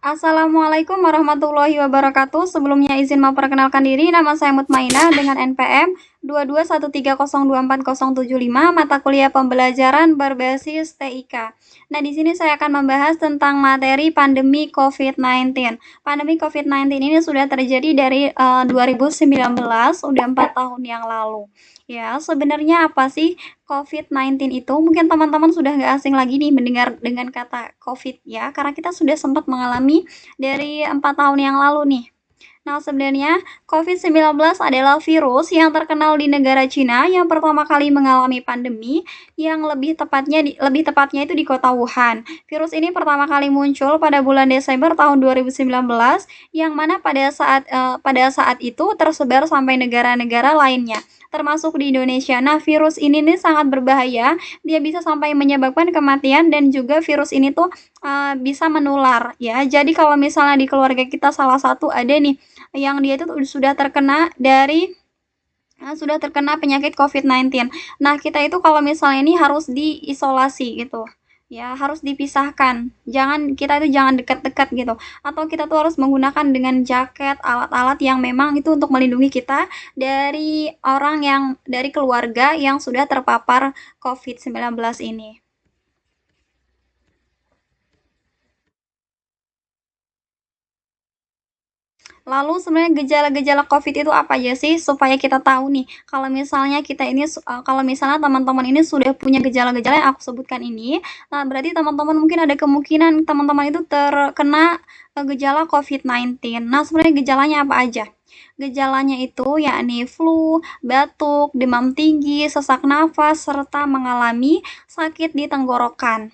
Assalamualaikum warahmatullahi wabarakatuh. Sebelumnya izin memperkenalkan diri, nama saya Mutmainah dengan NPM 22130240075, mata kuliah pembelajaran berbasis TIK. Nah, di sini saya akan membahas tentang materi pandemi COVID-19. Pandemi COVID-19 ini sudah terjadi dari 2019, udah 4 tahun yang lalu. Ya, sebenarnya apa sih COVID-19 itu? Mungkin teman-teman sudah nggak asing lagi nih mendengar dengan kata COVID ya, karena kita sudah sempat mengalami dari 4 tahun yang lalu nih. Nah, sebenarnya COVID-19 adalah virus yang terkenal di negara Cina yang pertama kali mengalami pandemi yang lebih tepatnya itu di kota Wuhan. Virus ini pertama kali muncul pada bulan Desember tahun 2019 yang mana pada saat itu tersebar sampai negara-negara lainnya termasuk di Indonesia. Nah, virus ini nih sangat berbahaya. Dia bisa sampai menyebabkan kematian dan juga virus ini tuh bisa menular ya. Jadi kalau misalnya di keluarga kita salah satu ada nih yang dia itu sudah terkena penyakit COVID-19. Nah, kita itu kalau misalnya ini harus diisolasi gitu. Ya, harus dipisahkan. Jangan dekat-dekat gitu. Atau kita tuh harus menggunakan dengan jaket, alat-alat yang memang itu untuk melindungi kita dari keluarga yang sudah terpapar COVID-19 ini. Lalu sebenarnya gejala-gejala COVID itu apa aja sih? Supaya kita tahu nih, kalau misalnya teman-teman ini sudah punya gejala-gejala yang aku sebutkan ini, nah berarti teman-teman mungkin ada kemungkinan teman-teman itu terkena gejala COVID-19. Nah, sebenarnya gejalanya apa aja? Gejalanya itu yakni flu, batuk, demam tinggi, sesak nafas, serta mengalami sakit di tenggorokan.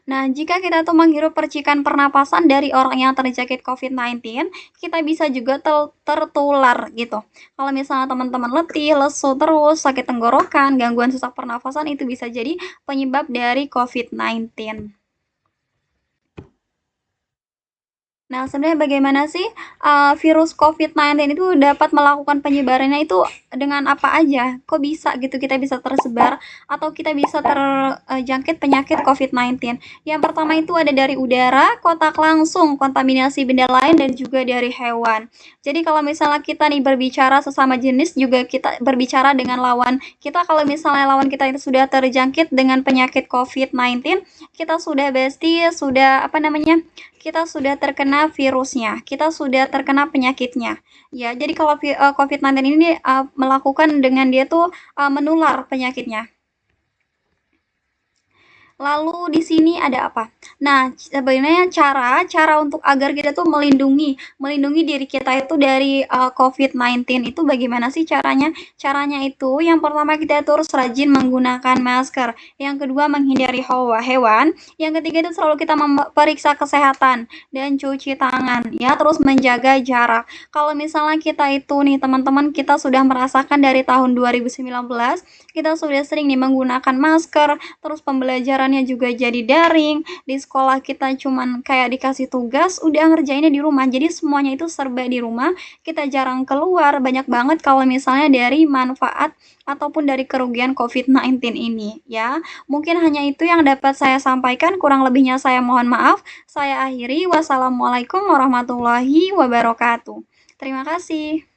Nah, jika kita tuh menghirup percikan pernapasan dari orang yang terjangkit COVID-19, kita bisa juga tertular gitu. Kalau misalnya teman-teman letih, lesu terus, sakit tenggorokan, gangguan sesak pernapasan itu bisa jadi penyebab dari COVID-19. Nah, sebenarnya bagaimana sih virus COVID-19 itu dapat melakukan penyebarannya itu dengan apa aja? Kok bisa gitu kita bisa tersebar atau kita bisa terjangkit penyakit COVID-19? Yang pertama itu ada dari udara, kontak langsung, kontaminasi benda lain, dan juga dari hewan. Jadi kalau misalnya kita nih berbicara sesama jenis juga kita berbicara dengan lawan kita, kalau misalnya lawan kita itu sudah terjangkit dengan penyakit COVID-19, kita sudah kita sudah terkena virusnya, kita sudah terkena penyakitnya. Ya, jadi kalau COVID-19 ini melakukan dengan dia tuh menular penyakitnya. Lalu di sini ada apa? Nah, sebenarnya cara untuk agar kita tuh melindungi diri kita itu dari COVID-19 itu bagaimana sih caranya? Caranya itu yang pertama kita tuh harus rajin menggunakan masker, yang kedua menghindari hewan, yang ketiga itu selalu kita memeriksa kesehatan dan cuci tangan ya, terus menjaga jarak. Kalau misalnya kita itu nih teman-teman kita sudah merasakan dari tahun 2019, kita sudah sering nih menggunakan masker, terus pembelajarannya juga jadi daring, di sekolah kita cuman kayak dikasih tugas, udah ngerjainnya di rumah. Jadi semuanya itu serba di rumah, kita jarang keluar, banyak banget kalau misalnya dari manfaat ataupun dari kerugian COVID-19 ini ya. Mungkin hanya itu yang dapat saya sampaikan, kurang lebihnya saya mohon maaf. Saya akhiri, wassalamualaikum warahmatullahi wabarakatuh. Terima kasih.